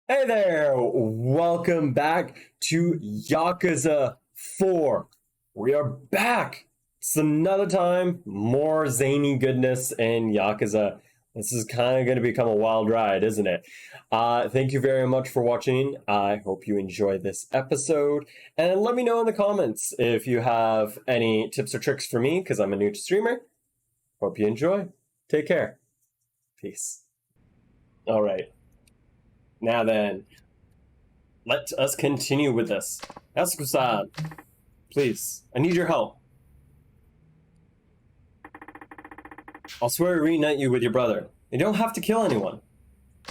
Hey there! Welcome back to Yakuza 4. We are back! It's another time, more zany goodness in Yakuza. This is kind of going to become a wild ride, isn't it? Thank you very much for watching. I hope you enjoy this episode. And let me know in the comments if you have any tips or tricks for me, because I'm a new streamer. Hope you enjoy. Take care. Peace. Alright. Now then, let us continue with this. Yasuko-san, please, I need your help. I'll swear to reunite you with your brother. You don't have to kill anyone.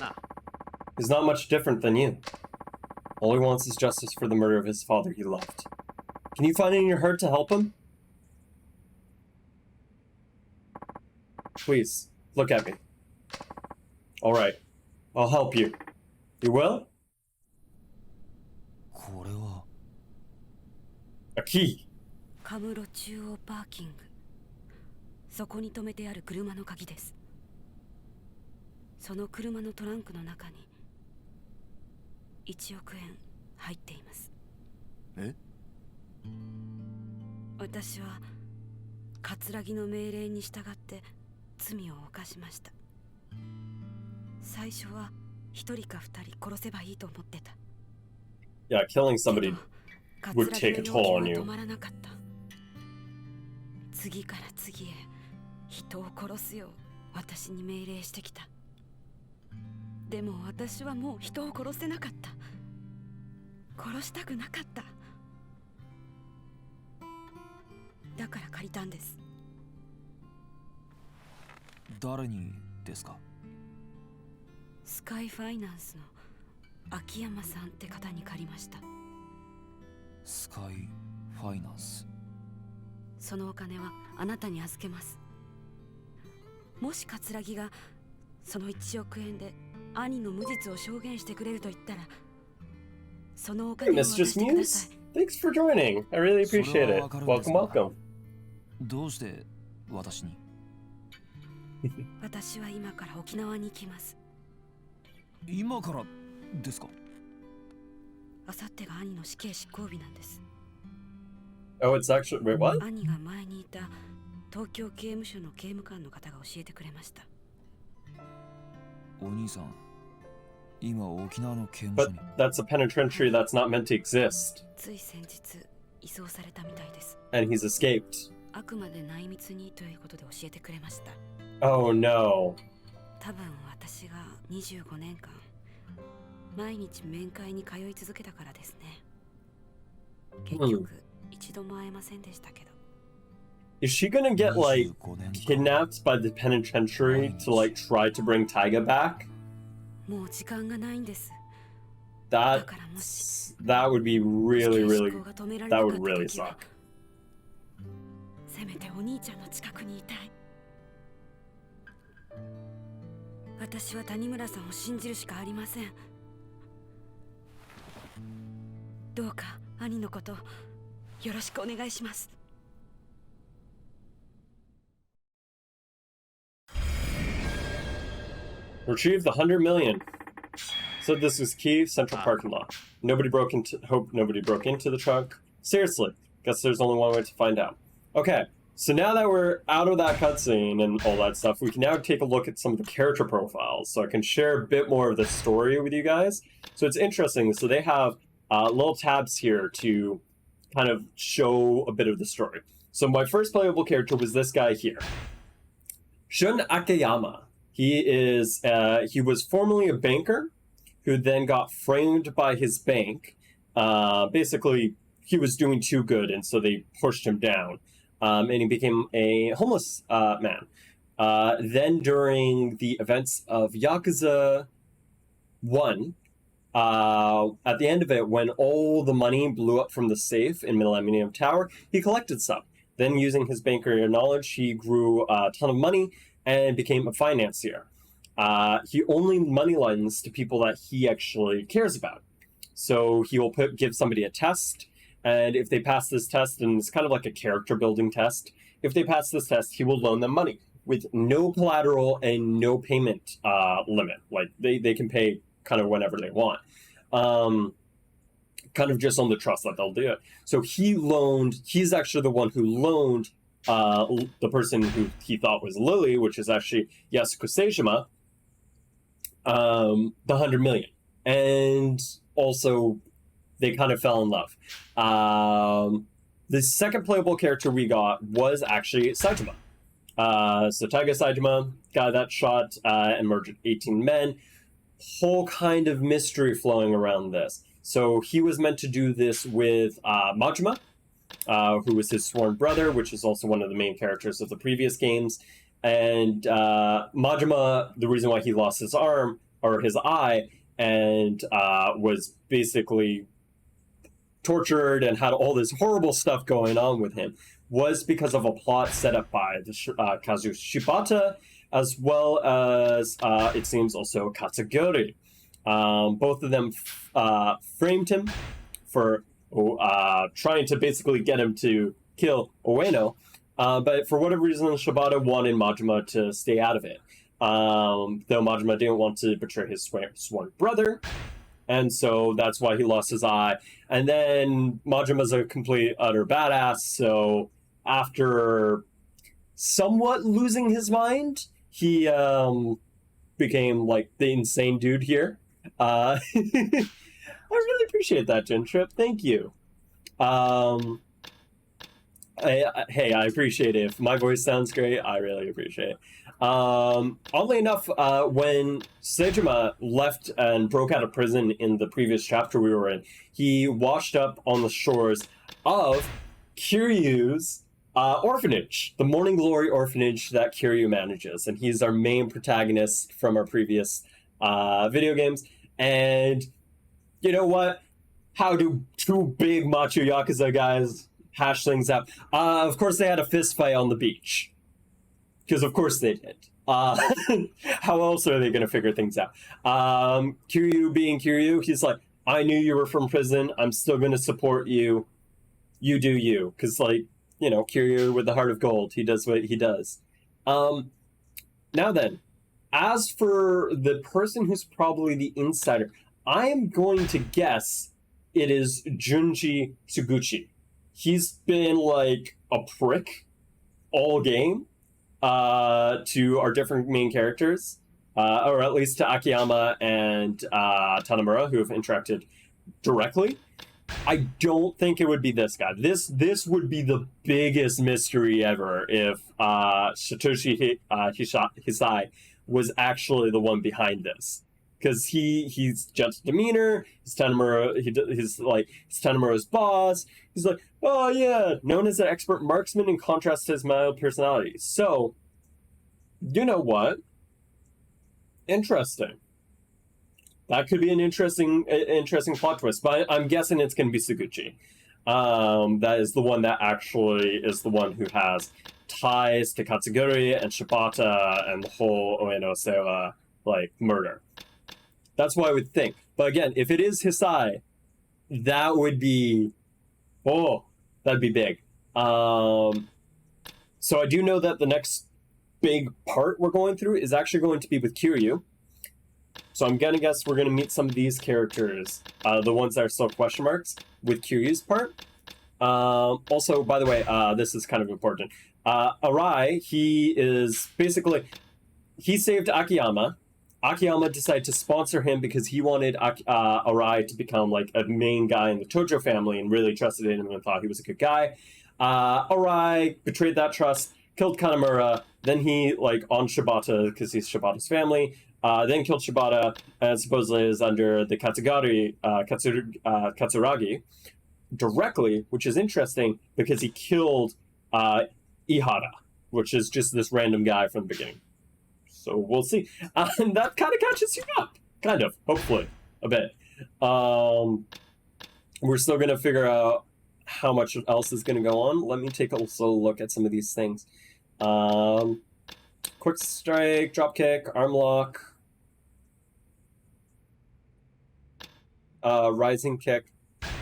Ah. He's not much different than you. All he wants is justice for the murder of his father he loved. Can you find it in your heart to help him? Please, look at me. Alright, I'll help you. You will? これは A key. カムロ中央パーキング。そこに止めてある車の鍵です。その車のトランクの中に1億円入っています。え？私は葛の命令に従って罪を犯しました。最初は1人か2人殺せばいいと思ってた。Yeah, killing somebody けど would take a toll on 葛 you. 止まらなかった。次から次へ人を殺すよう私に命令してきた。でも私はもう人を殺せなかった。殺したくなかった。だから借りたんです。誰にですか？スカイファイナンスの秋山さんって方に借りました。スカイファイナンス。そのお金はあなたに預けます。もし葛がその1億円で兄の無実を証言してくれると言ったら、そのお金を渡 Miss し Just てくだ Muse, さい。 thanks for joining. I really appreciate it. Welcome, welcome. どうして私に？私は今から沖縄に行きます。今からですか？あさってが兄の死刑執行日なんです。Oh, it's actually... Wait, what? 兄が前にいた東京刑務所の刑務官の方が教えてくれました。お兄さん、今沖縄の刑務 But 所に。 that's a penitentiary that's not meant to exist. つい先日移送されたみたいです。 And he's escaped. あくまで内密にということで教えてくれました。 Oh, no. 多分私が25年間毎日面会に通い続けたからですね。結局一度も会えませんでしたけど。 Is she gonna get, like, 25年か。 kidnapped by the penitentiary to, like, try to bring Taiga back? もう時間がないんです。 That... だからもし That would be really, 死刑 really... 執行が止められな That か would った really 時は suck. せめてお兄ちゃんの近くにいたい。私は谷村さんを信じるしかありません。どうか兄のことよろしくお願いします。 Retrieve the 100 million. Said this was key, central parking lot. Hope nobody broke into the trunk. Seriously, guess there's only one way to find out. Okay, so now that we're out of that cutscene and all that stuff, we can now take a look at some of the character profiles, so I can share a bit more of the story with you guys. So it's interesting, so they have little tabs here to kind of show a bit of the story. So my first playable character was this guy here, Shun Akiyama. He was formerly a banker who then got framed by his bank. Basically, he was doing too good, and so they pushed him down. And he became a homeless man. Then during the events of Yakuza 1, at the end of it, when all the money blew up from the safe in Millennium Tower, he collected some. Then using his banker knowledge, he grew a ton of money and became a financier. He only money lends to people that he actually cares about. So he will give somebody a test, and if they pass this test, and it's kind of like a character building test, if they pass this test, he will loan them money with no collateral and no payment limit. Like they can pay kind of whenever they want. Kind of just on the trust that they'll do it. So he's actually the one who loaned the person who he thought was Lily, which is actually Yasuko Seijima, the 100 million. And also, they kind of fell in love. The second playable character we got was actually Saitama. So Taiga Saitama, guy that shot and murdered 18 men. Whole kind of mystery flowing around this. So he was meant to do this with Majima, who was his sworn brother, which is also one of the main characters of the previous games. And Majima, the reason why he lost his arm, or his eye, and was basically tortured and had all this horrible stuff going on with him, was because of a plot set up by the Kazu Shibata, as well as, it seems, also Katsuguri. Both of them framed him for trying to basically get him to kill Ueno, but for whatever reason, Shibata wanted Majima to stay out of it. Though Majima didn't want to betray his sworn brother, and so that's why he lost his eye. And then Majima's a complete utter badass, so after somewhat losing his mind, he became like the insane dude here. I really appreciate that, Gen Trip. Thank you. Hey, I appreciate it. If my voice sounds great, I really appreciate it. Oddly enough, when Seijima left and broke out of prison in the previous chapter we were in, he washed up on the shores of Kiryu's orphanage, the Morning Glory orphanage that Kiryu manages, and he's our main protagonist from our previous video games. And you know what? How do two big macho Yakuza guys hash things out? Of course, they had a fist fight on the beach. Because of course they did. How else are they going to figure things out? Kiryu being Kiryu, he's like, I knew you were from prison. I'm still going to support you. You do you. Because, like, you know, Kiryu with the heart of gold, he does what he does. Now then, as for the person who's probably the insider, I am going to guess it is Junji Tsuguchi. He's been, like, a prick all game. To our different main characters, or at least to Akiyama and Tanamura, who have interacted directly. I don't think it would be this guy. This would be the biggest mystery ever if Satoshi Hisai was actually the one behind this. Because he's just demeanor. He's Tanamura's boss. He's like, oh yeah, known as an expert marksman in contrast to his mild personality. So, you know what? Interesting. That could be an interesting plot twist. But I'm guessing it's going to be Suguchi. That is the one that actually is the one who has ties to Katsuguri and Shibata and the whole Ueno Sewa murder. That's what I would think. But again, if it is Hisai, that would be... Oh, that'd be big. So I do know that the next big part we're going through is actually going to be with Kiryu. So I'm going to guess we're going to meet some of these characters, the ones that are still question marks, with Kiryu's part. Also, by the way, this is kind of important. Arai, he is basically... He saved Akiyama. Akiyama decided to sponsor him because he wanted Arai to become like a main guy in the Tojo family and really trusted in him and thought he was a good guy. Arai betrayed that trust, killed Kanamura, then he on Shibata because he's Shibata's family, then killed Shibata and supposedly is under the Katsuragi directly, which is interesting because he killed Ihara, which is just this random guy from the beginning. So we'll see. And that kind of catches you up. Kind of, hopefully, a bit. We're still going to figure out how much else is going to go on. Let me take a look at some of these things. Quick strike, drop kick, arm lock. Rising kick.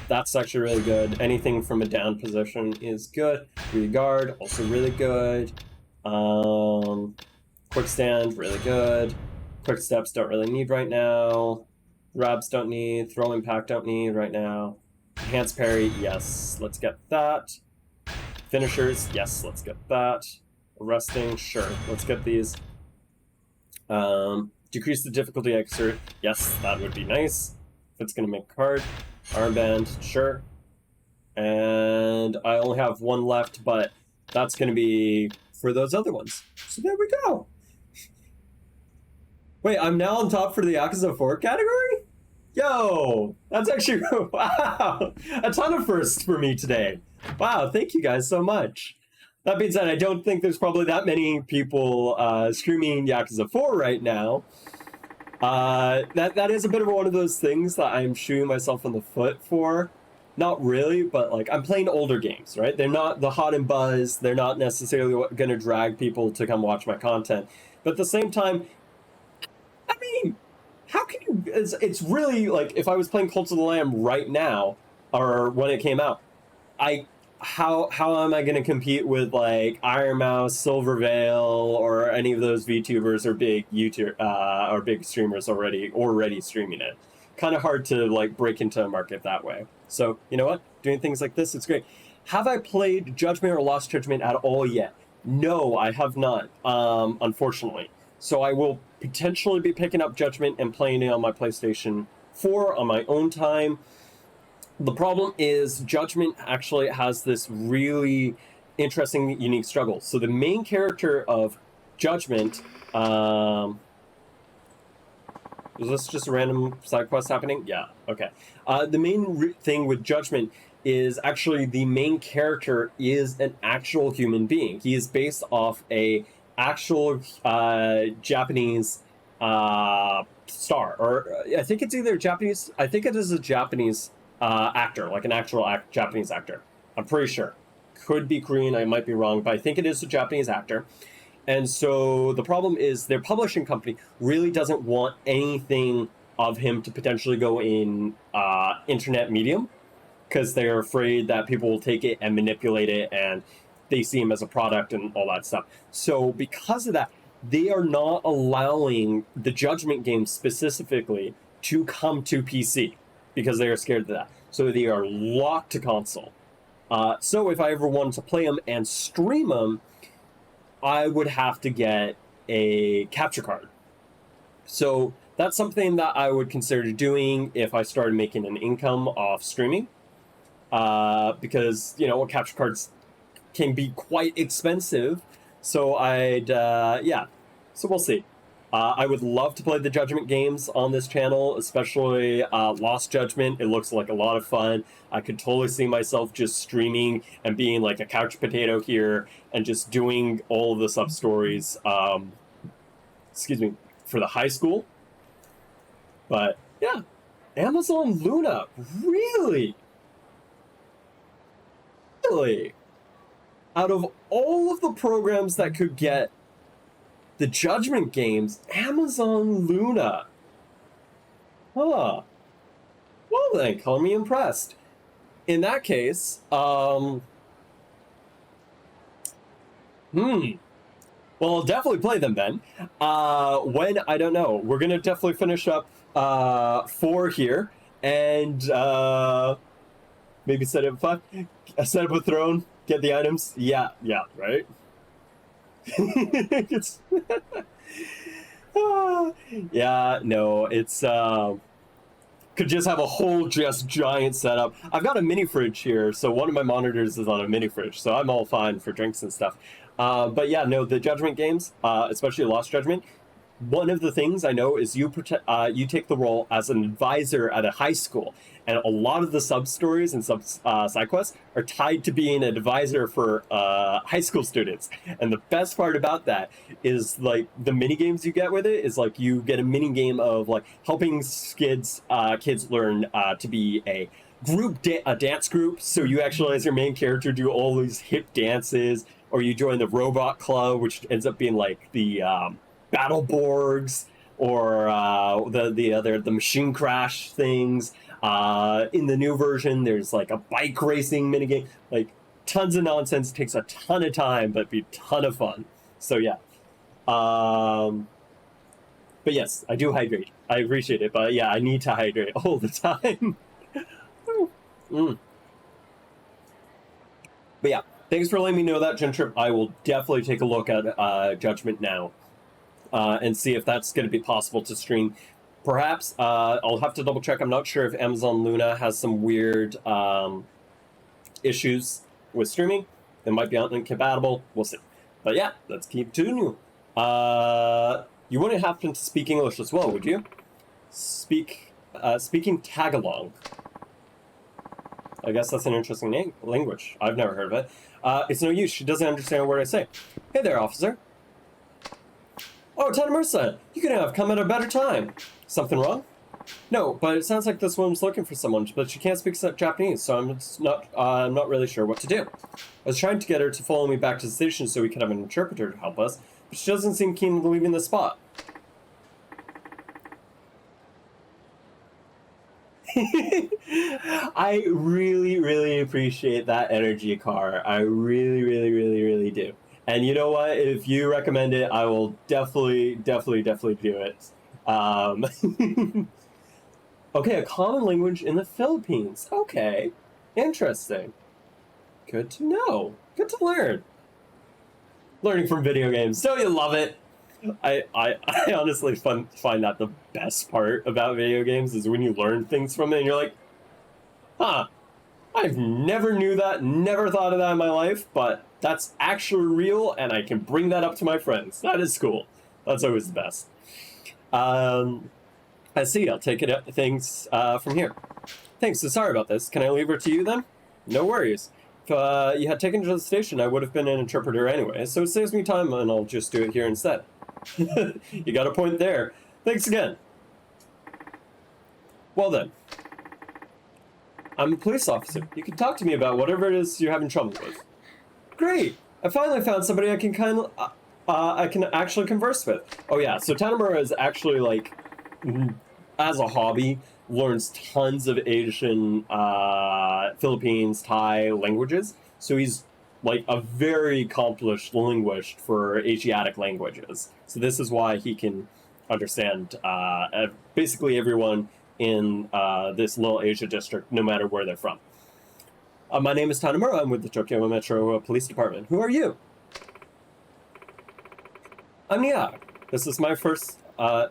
That's actually really good. Anything from a down position is good. Re-guard, also really good. Quick stand, really good. Quick steps, don't really need right now. Grabs don't need. Throw impact don't need right now. Enhanced parry, yes. Let's get that. Finishers, yes. Let's get that. Arresting, sure. Let's get these. Decrease the difficulty exert. Yes, that would be nice. If it's going to make a card. Armband, sure. And I only have one left, but that's going to be for those other ones. So there we go. Wait, I'm now on top for the Yakuza 4 category? Yo, that's actually, wow, a ton of firsts for me today. Wow, thank you guys so much. That being said, I don't think there's probably that many people streaming Yakuza 4 right now. That is a bit of one of those things that I'm shooting myself in the foot for. Not really, but like I'm playing older games, right? They're not the hot and buzz. They're not necessarily going to drag people to come watch my content. But at the same time, I mean, how can you? It's really like if I was playing Cult of the Lamb right now, or when it came out, how am I going to compete with like Iron Mouse, Silver Veil, or any of those VTubers or big YouTube or big streamers already streaming it? Kind of hard to like break into a market that way. So you know what? Doing things like this, it's great. Have I played Judgment or Lost Judgment at all yet? No, I have not. Unfortunately. So I will potentially be picking up Judgment and playing it on my PlayStation 4 on my own time. The problem is Judgment actually has this really interesting, unique struggle. So the main character of Judgment, is this just a random side quest happening? Yeah, okay. The main thing with Judgment is actually the main character is an actual human being. He is based off a actual Japanese star, or I think it's either Japanese. I think it is a Japanese actor, like an actual Japanese actor. I'm pretty sure. Could be Korean. I might be wrong, but I think it is a Japanese actor. And so the problem is their publishing company really doesn't want anything of him to potentially go in internet medium because they're afraid that people will take it and manipulate it and they see him as a product and all that stuff. So because of that, they are not allowing the Judgment game specifically to come to PC because they are scared of that. So they are locked to console. So if I ever wanted to play them and stream them, I would have to get a capture card. So that's something that I would consider doing if I started making an income off streaming. Because, you know, capture cards can be quite expensive. So yeah. So we'll see. I would love to play the Judgment games on this channel, especially Lost Judgment. It looks like a lot of fun. I could totally see myself just streaming and being like a couch potato here and just doing all of the sub-stories, excuse me, for the high school. But yeah, Amazon Luna, really? Really? Out of all of the programs that could get the Judgment games, Amazon Luna. Huh. Well then, call me impressed. In that case, well, I'll definitely play them then. When, I don't know. We're gonna definitely finish up 4 here, and maybe set up 5. Set up a throne, get the items. Yeah, right? It's yeah, no, it's could just have a whole just giant setup. I've got a mini fridge here, so one of my monitors is on a mini fridge, so I'm all fine for drinks and stuff. But yeah, no, the Judgment games, especially Lost Judgment, one of the things I know is you take the role as an advisor at a high school, and a lot of the sub-stories and side quests are tied to being an advisor for high school students. And the best part about that is like the mini games you get with it is like you get a mini game of like helping kids learn to be a dance group. So you actually, as your main character, do all these hip dances, or you join the robot club, which ends up being like the Battle Borgs, or the machine crash things. In the new version, there's like a bike racing minigame. Like tons of nonsense. Takes a ton of time, but be a ton of fun. So yeah. But yes, I do hydrate. I appreciate it, but yeah, I need to hydrate all the time. Mm. But yeah, thanks for letting me know that, Gentrip. I will definitely take a look at Judgment Now and see if that's going to be possible to stream. Perhaps I'll have to double check. I'm not sure if Amazon Luna has some weird issues with streaming. It might be incompatible. We'll see. But yeah, let's keep tuning you. You wouldn't happen to speak English as well, would you? Speaking Tagalog. I guess that's an interesting language. I've never heard of it. It's no use. She doesn't understand a word I say. Hey there, officer. Oh, Tanamura-san, you could have come at a better time. Something wrong? No, but it sounds like this woman's looking for someone, but she can't speak Japanese, so I'm not really sure what to do. I was trying to get her to follow me back to the station so we could have an interpreter to help us, but she doesn't seem keen on leaving the spot. I really, really appreciate that energy, Car. I really, really, really, really do. And you know what? If you recommend it, I will definitely do it. Okay, a common language in the Philippines. Okay, interesting. Good to know. Good to learn. Learning from video games. Don't you love it? I honestly find that the best part about video games is when you learn things from it and you're like, huh, I've never knew that, never thought of that in my life, but that's actually real and I can bring that up to my friends. That is cool. That's always the best. I see, I'll take things from here. Thanks, so sorry about this. Can I leave her to you then? No worries. If you had taken her to the station, I would have been an interpreter anyway, so it saves me time and I'll just do it here instead. You got a point there. Thanks again. Well then. I'm a police officer. You can talk to me about whatever it is you're having trouble with. Great! I finally found somebody I can I can actually converse with. Oh yeah, so Tanamura is actually like, as a hobby, learns tons of Asian, Philippines, Thai languages. So he's like a very accomplished linguist for Asiatic languages. So this is why he can understand basically everyone in this little Asia district, no matter where they're from. My name is Tanamura. I'm with the Tokyo Metro Police Department. Who are you? I'm Nia. This is my first, Nair?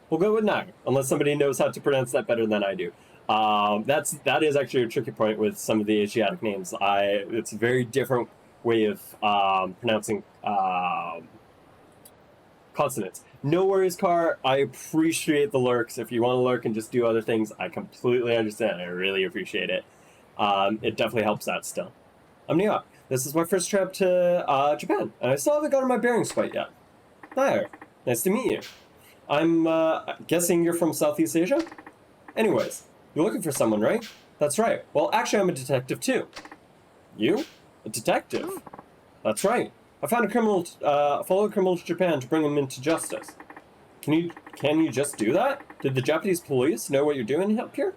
We'll go with Nair, unless somebody knows how to pronounce that better than I do. That is actually a tricky point with some of the Asiatic names. It's a very different way of pronouncing consonants. No worries, Car. I appreciate the lurks. If you want to lurk and just do other things, I completely understand. I really appreciate it. It definitely helps out still. I'm Nia. This is my first trip to Japan, and I still haven't gotten my bearings quite yet. Hi, nice to meet you. I'm guessing you're from Southeast Asia? Anyways, you're looking for someone, right? That's right. Well, actually, I'm a detective too. You? A detective? That's right. I found a criminal, follow a criminal to Japan to bring him into justice. Can you just do that? Did the Japanese police know what you're doing up here?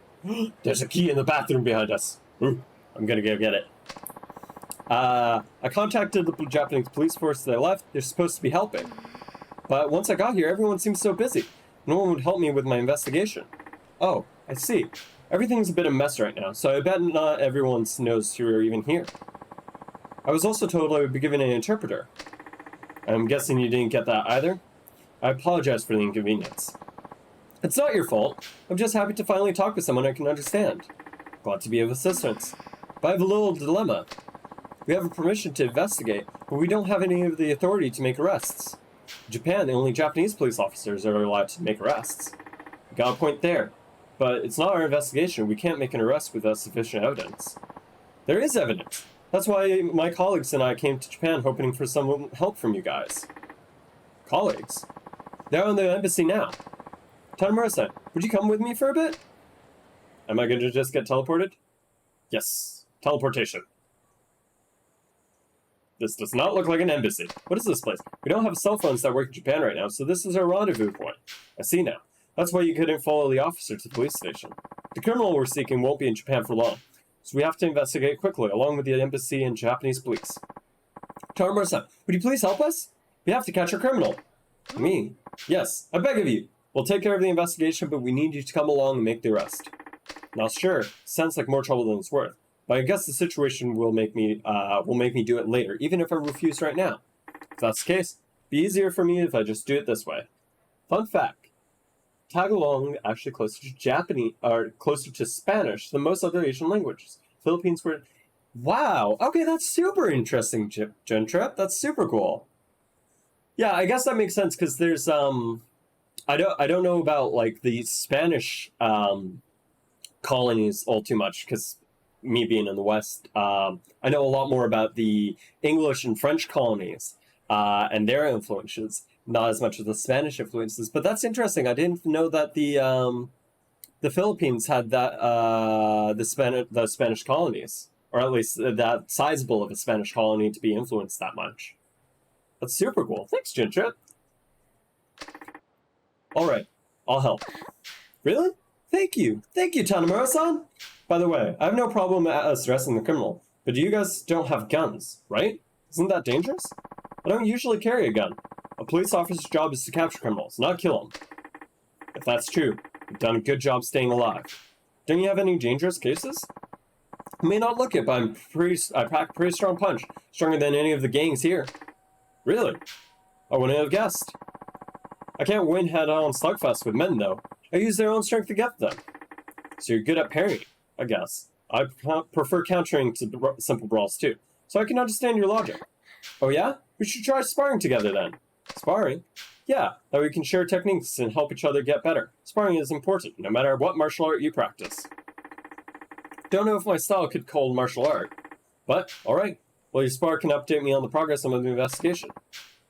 There's a key in the bathroom behind us. Ooh, I'm gonna go get it. I contacted the Japanese police force that I left. They're supposed to be helping. But once I got here, everyone seemed so busy. No one would help me with my investigation. Oh, I see. Everything's a bit of a mess right now, so I bet not everyone knows you're even here. I was also told I would be given an interpreter. I'm guessing you didn't get that either? I apologize for the inconvenience. It's not your fault. I'm just happy to finally talk with someone I can understand. Glad to be of assistance. But I have a little dilemma. We have a permission to investigate, but we don't have any of the authority to make arrests. In Japan, only Japanese police officers are allowed to make arrests. You got a point there. But it's not our investigation. We can't make an arrest without sufficient evidence. There is evidence. That's why my colleagues and I came to Japan hoping for some help from you guys. Colleagues? They're on the embassy now. Tanamura-san, would you come with me for a bit? Am I going to just get teleported? Yes. Teleportation. This does not look like an embassy. What is this place? We don't have cell phones that work in Japan right now, so this is our rendezvous point. I see now. That's why you couldn't follow the officer to the police station. The criminal we're seeking won't be in Japan for long. so we have to investigate quickly, along with the embassy and Japanese police. Tanimura-san, would you please help us? We have to catch a criminal. Me? Yes, I beg of you. We'll take care of the investigation, but we need you to come along and make the arrest. Not sure. Sounds like more trouble than it's worth. But I guess the situation will make me do it later, even if I refuse right now. If that's the case, it'd be easier for me if I just do it this way. Fun fact. Tagalog actually closer to Japanese, or closer to Spanish than most other Asian languages. Philippines were... Wow! Okay, that's super interesting, Gentrip. That's super cool. Yeah, I guess that makes sense, because there's, I don't know about, like, the Spanish, colonies all too much, because me being in the West, I know a lot more about the English and French colonies, and their influences, not as much as the Spanish influences. But that's interesting. I didn't know that the Philippines had that the Spanish colonies, or at least that sizable of a Spanish colony to be influenced that much. That's super cool. Thanks, Ginger. All right, I'll help. Really? Thank you, Tanimura-san. By the way, I have no problem us arresting the criminal, but you guys don't have guns, right? Isn't that dangerous? I don't usually carry a gun. A police officer's job is to capture criminals, not kill them. If that's true, you've done a good job staying alive. Don't you have any dangerous cases? I may not look it, but I pack a pretty strong punch, stronger than any of the gangs here. Really? I wouldn't have guessed. I can't win head-on slugfest with men, though. I use their own strength to get them. So you're good at parrying, I guess. I prefer countering to simple brawls, too, so I can understand your logic. Oh yeah? We should try sparring together, then. Sparring? Yeah, that way we can share techniques and help each other get better. Sparring is important, no matter what martial art you practice. Don't know if my style could call martial art, but, alright. Well, your spar can update me on the progress of the investigation.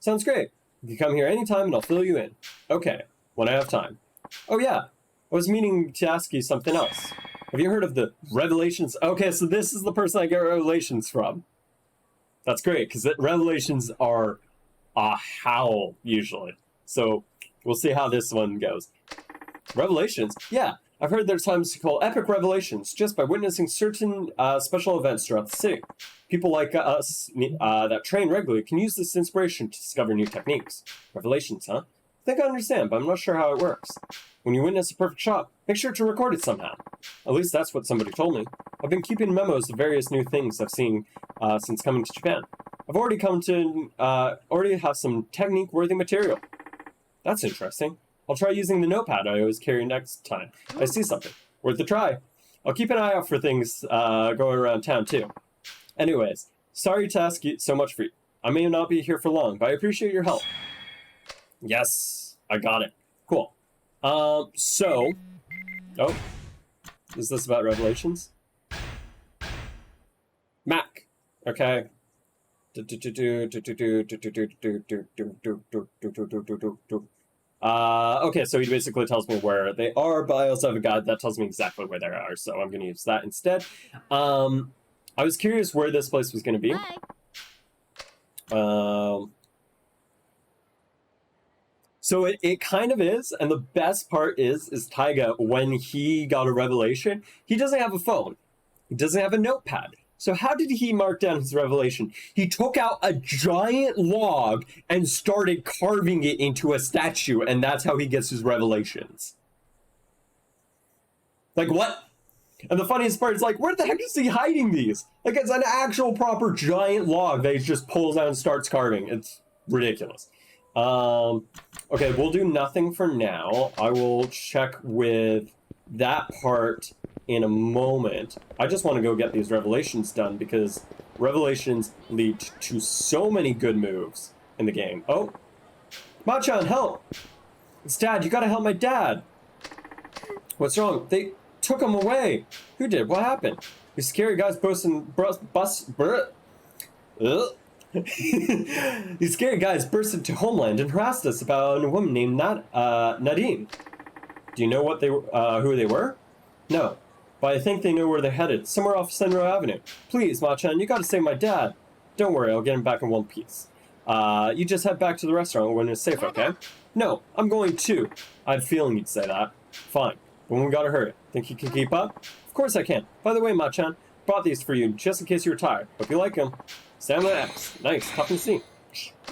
Sounds great. You can come here anytime and I'll fill you in. Okay, when I have time. Oh yeah, I was meaning to ask you something else. Have you heard of the Revelations? Okay, so this is the person I get Revelations from. That's great, because Revelations are a howl, usually. So, we'll see how this one goes. Revelations? Yeah, I've heard there's times to call epic revelations just by witnessing certain special events throughout the city. People like us that train regularly can use this inspiration to discover new techniques. Revelations, huh? I think I understand, but I'm not sure how it works. When you witness a perfect shot, make sure to record it somehow. At least that's what somebody told me. I've been keeping memos of various new things I've seen since coming to Japan. I've already have some technique-worthy material. That's interesting. I'll try using the notepad I always carry next time I see something. Worth a try. I'll keep an eye out for things going around town, too. Anyways, sorry to ask you so much for you. I may not be here for long, but I appreciate your help. Yes, I got it. Cool. Oh, is this about Revelations? Mac. Okay. Okay, so he basically tells me where they are, but I also have a guide that tells me exactly where they are, so I'm going to use that instead. I was curious where this place was going to be. So it kind of is, and the best part is Taiga, when he got a revelation, he doesn't have a phone. He doesn't have a notepad. So how did he mark down his revelation? He took out a giant log and started carving it into a statue, and that's how he gets his revelations. Like, what? And the funniest part is, like, where the heck is he hiding these? Like, it's an actual proper giant log that he just pulls out and starts carving. It's ridiculous. Okay, we'll do nothing for now. I will check with that part in a moment. I just want to go get these revelations done because revelations lead to so many good moves in the game. Oh, Machan, help! It's Dad, you gotta help my dad. What's wrong? They took him away. Who did? What happened? These scary guys These scary guys burst into Homeland and harassed us about a woman named Nadine. Do you know what who they were? No, but I think they know where they're headed, somewhere off Senro Avenue. Please, Machan, you gotta save my dad. Don't worry, I'll get him back in one piece. You just head back to the restaurant when it's safe, okay? No, I'm going too. I had a feeling you'd say that. Fine, but we gotta hurry. Think you can keep up? Of course I can. By the way, Machan, bought these for you just in case you were tired. Hope you like them. Samurai X. Nice. Tough and steam.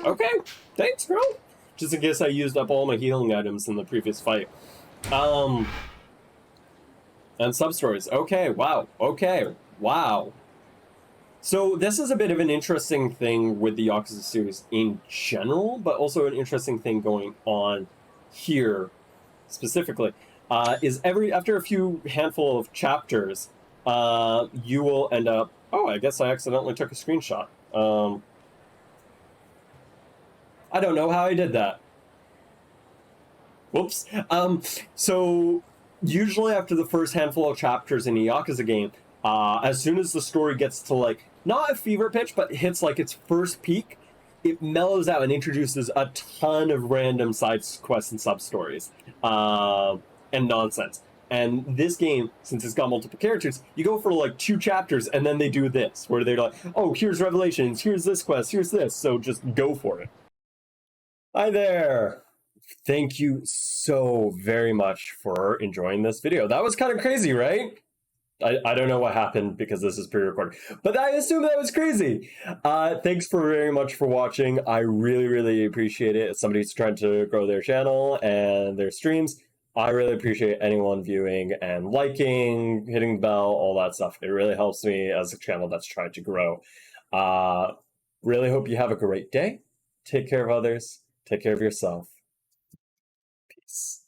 Okay. Thanks, girl. Just in case I used up all my healing items in the previous fight. And sub-stories. Okay, wow. Okay, wow. So this is a bit of an interesting thing with the Yakuza series in general, but also an interesting thing going on here specifically. Is after a few handful of chapters, you will end up... Oh, I guess I accidentally took a screenshot. I don't know how I did that. Whoops. So usually after the first handful of chapters in a Yakuza game, as soon as the story gets to like, not a fever pitch, but hits like its first peak, it mellows out and introduces a ton of random side quests and sub-stories, and nonsense. And this game, since it's got multiple characters, you go for like 2 chapters and then they do this, where they're like, oh, here's revelations, here's this quest, here's this, so just go for it. Hi there! Thank you so very much for enjoying this video. That was kind of crazy, right? I don't know what happened because this is pre-recorded, but I assume that was crazy. Thanks very much for watching. I really appreciate it. As somebody who's trying to grow their channel and their streams, I really appreciate anyone viewing and liking, hitting the bell, all that stuff. It really helps me as a channel that's trying to grow. Really hope you have a great day. Take care of others. Take care of yourself. Peace.